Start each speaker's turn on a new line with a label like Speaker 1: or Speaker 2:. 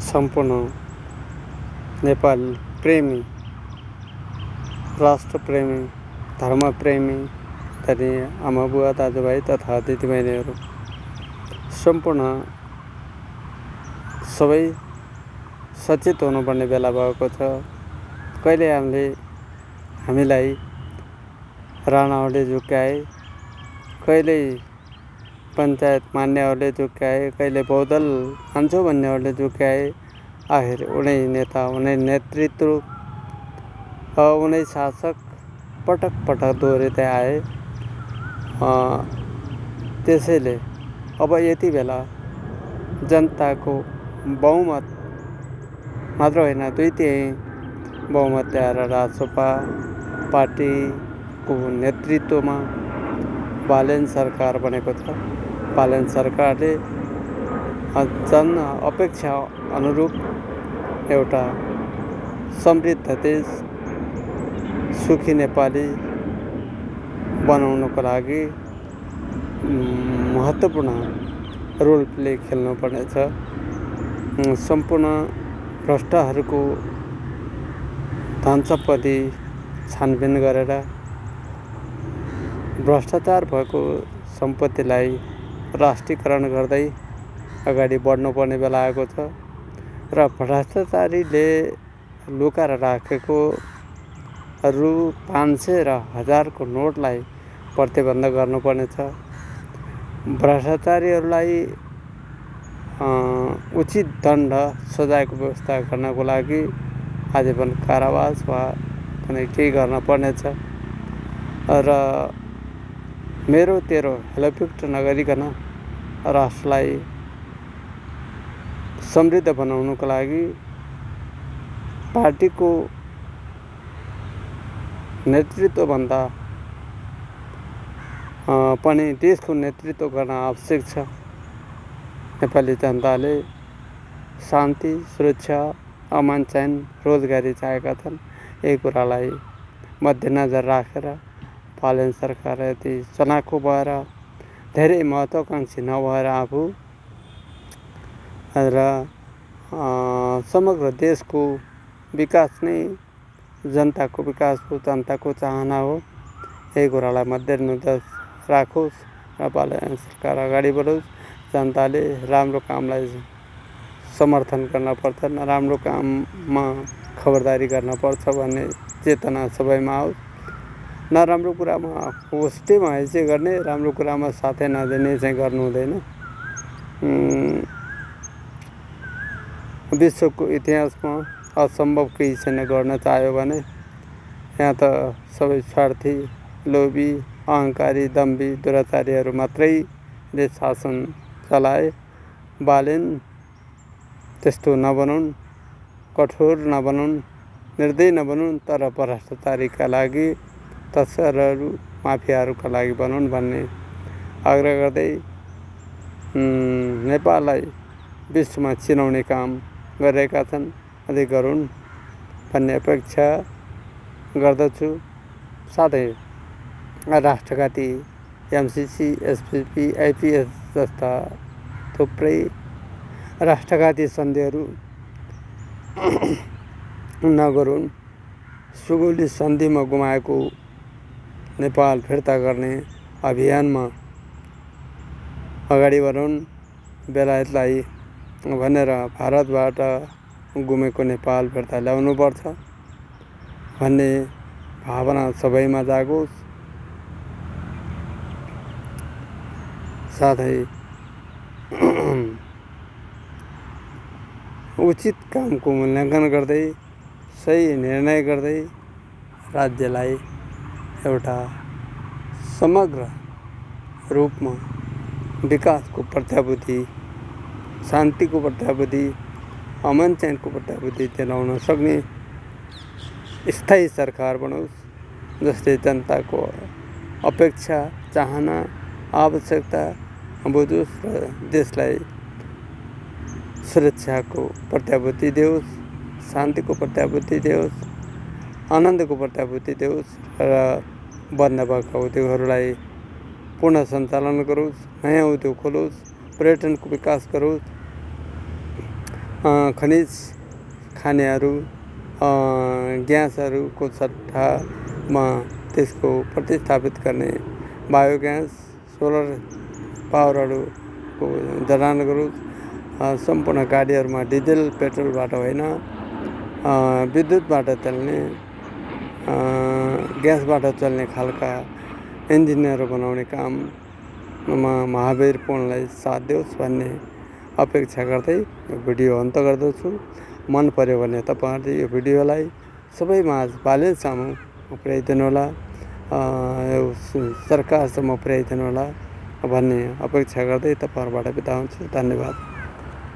Speaker 1: सम्पूर्ण नेपाल प्रेमी, राष्ट्रप्रेमी, धर्मप्रेमी तथा आमा बुवा दाजुभाइ तथा दिदीबहिनीहरू सम्पूर्ण सबै सचेत हुनुपर्ने बेला भएको छ। कहिले हामीलाई राणाहरूले झुक्क्याए, कहिले पञ्चायत मान्नेहरूले झुक्क्याए, कहिले बहुदल मान्छौ भन्नेहरूले झुक्क्याए। आखिर उनै नेता, उनै नेतृत्व, उनै शासक पटक पटक दोहोरिँदै आए। त्यसैले अब यति बेला जनताको बहुमत मात्र होइन, 2/3 बहुमत ल्याएर राजसपा पार्टीको नेतृत्वमा बालेन सरकार बनेको छ। बालेन सरकारले जन अपेक्षा अनुरूप एउटा समृद्ध देश, सुखी नेपाली बनाउनको लागि महत्त्वपूर्ण रोल प्ले खेल्नुपर्नेछ। सम्पूर्ण भ्रष्टहरूको धन सम्पत्ति छानबिन गरेर भ्रष्टाचार भएको सम्पत्तिलाई राष्ट्रियकरण गर्दै अगाडि बढ्नुपर्ने बेला आएको छ र भ्रष्टाचारीले लुकाएर राखेको रु 500 र 1000 को नोटलाई प्रतिबन्ध गर्नुपर्नेछ। भ्रष्टाचारीहरूलाई उचित दण्ड सजायको व्यवस्था गर्नको लागि आजीवन कारावास वा कुनै केही गर्न पर्नेछ र मेरो तेरो हेलोपिक्ट नगरिकन राष्ट्रलाई समृद्ध बनाउनको लागि पार्टीको नेतृत्वभन्दा पनि देशको नेतृत्व गर्न आवश्यक छ। नेपाली जनताले शान्ति, सुरक्षा, अमान चैन, रोजगारी चाहेका छन्। यही कुरालाई मध्यनजर राखेर बालेन सरकार यति चनाखो भएर, धेरै महत्त्वाकांक्षी नभएर आफू र समग्र देशको विकास नै जनताको विकास हो, जनताको चाहना हो। यही कुरालाई मध्यनजर राखोस् र बालेन सरकार अगाडि बढोस्। जनताले राम्रो कामलाई समर्थन गर्न पर्छ, नराम्रो काममा खबरदारी गर्न पर्छ भन्ने चेतना सबैमा आओस्। नराम्रो कुरामा होस्टेमा हैसे गर्ने, राम्रो कुरामा साथै नदिने चाहिँ गर्नु हुँदैन। विश्वको इतिहासमा असम्भव केही छैन गर्न चाह्यो भने। यहाँ त सबै स्वार्थी, लोभी, अहङ्कारी, दम्भी, दुराचारीहरू मात्रैले शासन चलाए। बालेन त्यस्तो नबनुन्, कठोर नबनुन्, निर्दयी नबनुन्, तर भ्रष्टाचारीका लागि, तस्करहरू, माफियाहरूका लागि बनुन् भन्ने आग्रह गर्दै नेपाललाई विश्वमा चिनाउने काम गरिरहेका छन्। अझै गरून् भन्ने अपेक्षा गर्दछु। साथै राष्ट्रघाती एमसिसी, एसपिपी, आइपिएस जस्ता थुप्रै राष्ट्रघाती सन्धिहरू नगरून्। सुगौली सन्धिमा गुमाएको नेपाल फिर्ता गर्ने अभियानमा अगाडि बढुन्। बेलायतलाई भनेर भारतबाट गुमेको नेपाल फिर्ता ल्याउनुपर्छ भन्ने भावना सबैमा जागोस्। साथै उचित कामको मूल्याङ्कन गर्दै, सही निर्णय गर्दै राज्यलाई एउटा समग्र रूपमा विकासको प्रत्याभूति, शान्तिको प्रत्याभूति, अमन चैनको प्रत्याभूति दिलाउन सक्ने स्थायी सरकार बनोस्, जसले जनताको अपेक्षा, चाहना, आवश्यकता बुझोस् र देशलाई सुरक्षाको प्रत्याभूति देओस्, शान्तिको प्रत्याभूति देओस्, आनन्दको प्रत्याभूति देओस् र बन्द भएका उद्योगहरूलाई पुनः सञ्चालन गरोस्, नयाँ उद्योग खोलोस्, पर्यटनको विकास गरोस् खनिज खानेहरू ग्यासहरूको सट्टामा त्यसको प्रतिस्थापित गर्ने बायोग्यास सोलर पावरहरूको जडान गरोस्। सम्पूर्ण गाडीहरूमा डिजेल पेट्रोलबाट होइन विद्युतबाट चल्ने ग्यासबाट चल्ने खालका इन्जिनहरू बनाउने काममा महावीर पुनलाई साथ देओस् भन्ने अपेक्षा गर्दै यो भिडियो अन्त गर्दछु। मन पर्यो भने तपाईँहरूले यो भिडियोलाई सबै माझ बालेसामु पुर्याइदिनु होला, यो सरकारसम्म पुर्याइदिनु होला भन्ने अपेक्षा गर्दै तपाईँहरूबाट बिदा हुन्छु। धन्यवाद।